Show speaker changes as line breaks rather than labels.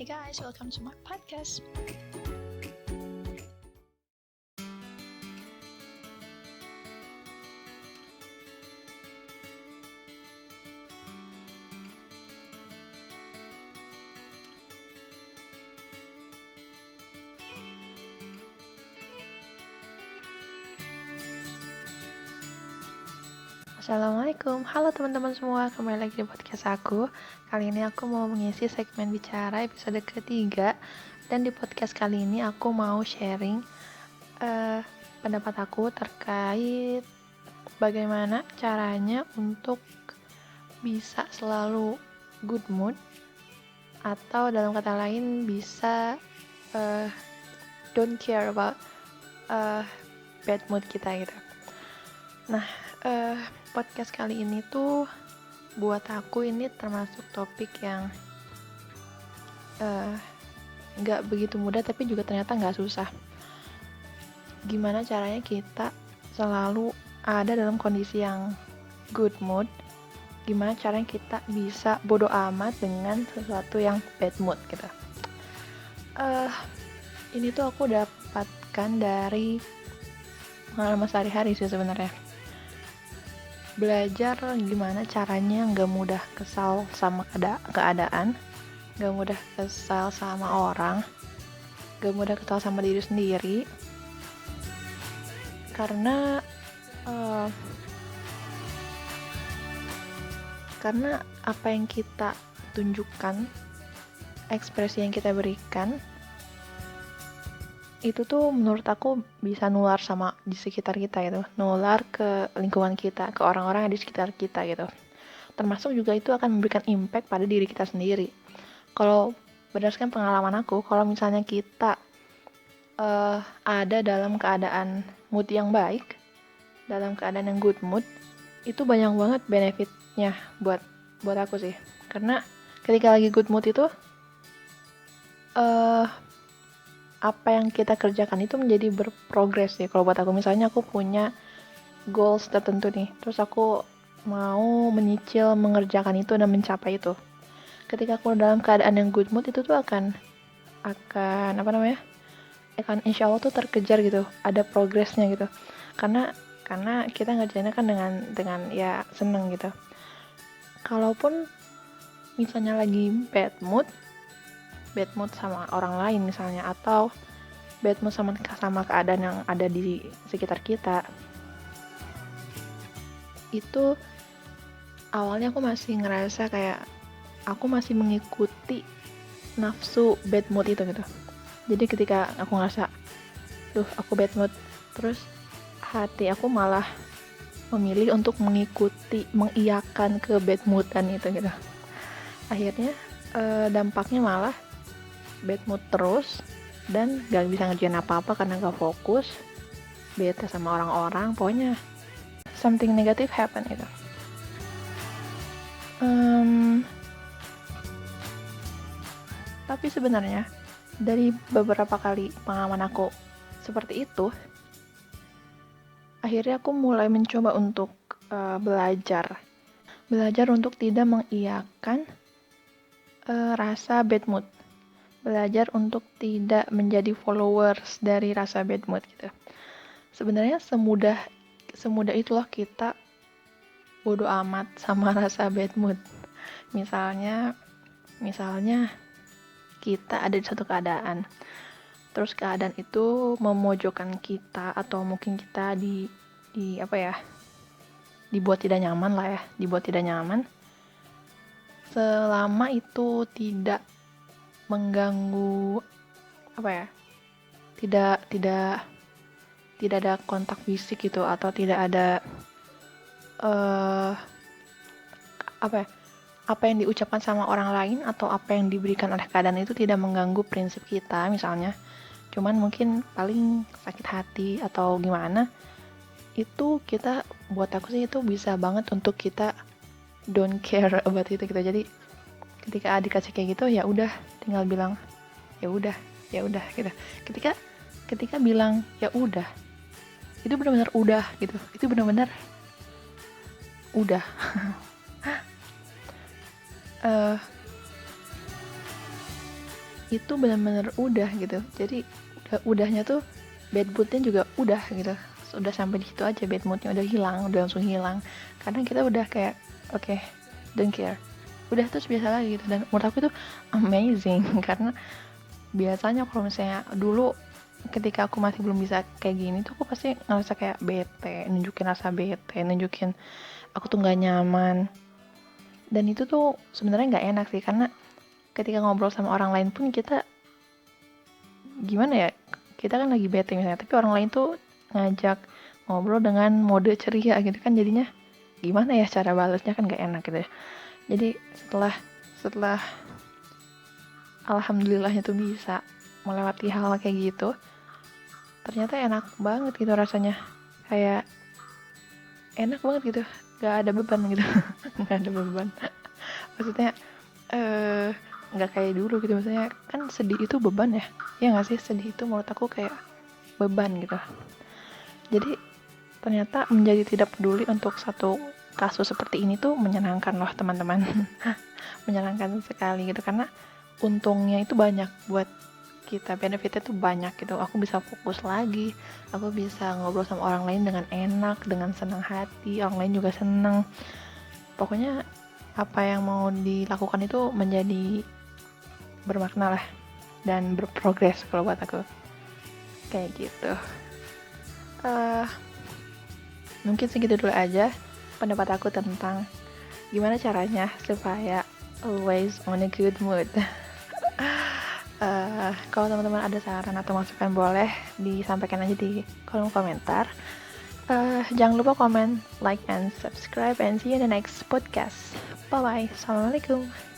Hey guys, welcome to my podcast.
Assalamualaikum, halo teman-teman semua, kembali lagi di podcast aku. Kali ini aku mau mengisi segmen bicara episode ketiga. Dan di podcast kali ini aku mau sharing pendapat aku terkait bagaimana caranya untuk bisa selalu good mood, atau dalam kata lain bisa don't care about bad mood kita gitu. Nah, podcast kali ini tuh buat aku ini termasuk topik yang nggak begitu mudah, tapi juga ternyata nggak susah. Gimana caranya kita selalu ada dalam kondisi yang good mood? Gimana caranya kita bisa bodo amat dengan sesuatu yang bad mood gitu? Ini tuh aku dapatkan dari pengalaman sehari-hari sih sebenarnya. Belajar gimana caranya nggak mudah kesal sama keadaan, nggak mudah kesal sama orang, nggak mudah kesal sama diri sendiri, karena apa yang kita tunjukkan, ekspresi yang kita berikan, itu tuh menurut aku bisa nular sama di sekitar kita gitu, nular ke lingkungan kita, ke orang-orang yang di sekitar kita gitu. Termasuk juga itu akan memberikan impact pada diri kita sendiri. Kalau berdasarkan pengalaman aku, kalau misalnya kita ada dalam keadaan mood yang baik, dalam keadaan yang good mood, itu banyak banget benefitnya buat aku sih. Karena ketika lagi good mood itu apa yang kita kerjakan itu menjadi berprogres sih. Kalau buat aku, misalnya aku punya goals tertentu nih, terus aku mau menyicil mengerjakan itu dan mencapai itu. Ketika aku dalam keadaan yang good mood, itu tuh akan insya Allah tuh terkejar gitu, ada progresnya gitu. Karena kita ngerjainnya kan dengan ya seneng gitu. Kalaupun misalnya lagi bad mood sama orang lain misalnya, atau bad mood sama keadaan yang ada di sekitar kita, itu awalnya aku masih ngerasa kayak aku masih mengikuti nafsu bad mood itu gitu. Jadi ketika aku ngerasa aku bad mood, terus hati aku malah memilih untuk mengiyakan ke bad moodan itu gitu. Akhirnya dampaknya malah bad mood terus dan gak bisa ngerjain apa-apa karena gak fokus, bete sama orang-orang, pokoknya something negative happen gitu. Tapi sebenarnya dari beberapa kali pengalaman aku seperti itu, akhirnya aku mulai mencoba untuk belajar untuk tidak mengiyakan rasa bad mood, belajar untuk tidak menjadi followers dari rasa bad mood gitu. Sebenarnya semudah itu loh kita bodo amat sama rasa bad mood. Misalnya kita ada di satu keadaan, terus keadaan itu memojokkan kita, atau mungkin kita dibuat tidak nyaman, selama itu tidak mengganggu tidak ada kontak fisik gitu, atau tidak ada apa yang diucapkan sama orang lain, atau apa yang diberikan oleh keadaan itu tidak mengganggu prinsip kita misalnya, cuman mungkin paling sakit hati atau gimana, itu kita, buat aku sih itu bisa banget untuk kita don't care about itu gitu. Jadi ketika dikasih kayak gitu, ya udah, tinggal bilang ya udah gitu. Ketika bilang ya udah, itu benar-benar udah gitu, itu benar-benar udah. itu benar-benar udah gitu. Jadi udahnya tuh bad moodnya juga udah gitu. Udah sampai di situ aja, bad moodnya udah hilang, udah langsung hilang. Karena kita udah kayak oke, don't care. Udah terus biasa lagi gitu. Dan menurut aku itu amazing karena biasanya kalau misalnya dulu ketika aku masih belum bisa kayak gini tuh aku pasti ngerasa kayak bete, nunjukin rasa bete, nunjukin aku tuh nggak nyaman. Dan itu tuh sebenarnya nggak enak sih karena ketika ngobrol sama orang lain pun kita gimana ya, kita kan lagi bete misalnya, tapi orang lain tuh ngajak ngobrol dengan mode ceria gitu kan, jadinya gimana ya cara balasnya kan gak enak gitu ya. Jadi setelah alhamdulillahnya tuh bisa melewati hal kayak gitu, ternyata enak banget gitu rasanya, kayak enak banget gitu, gak ada beban gitu. Gak ada beban maksudnya nggak kayak dulu gitu. Maksudnya kan sedih itu beban ya, ya nggak sih, sedih itu menurut aku kayak beban gitu. Jadi ternyata menjadi tidak peduli untuk satu kasus seperti ini tuh menyenangkan loh teman-teman. Menyenangkan sekali gitu karena untungnya itu banyak buat kita, benefitnya tuh banyak gitu. Aku bisa fokus lagi, aku bisa ngobrol sama orang lain dengan enak, dengan senang hati, orang lain juga senang. Pokoknya apa yang mau dilakukan itu menjadi bermakna lah dan berprogres kalau buat aku kayak gitu. Mungkin segitu dulu aja pendapat aku tentang gimana caranya supaya always on a good mood. Kalau teman-teman ada saran atau masukan boleh disampaikan aja di kolom komentar. Jangan lupa komen, like, and subscribe, and see you in the next podcast. Bye bye. Assalamualaikum.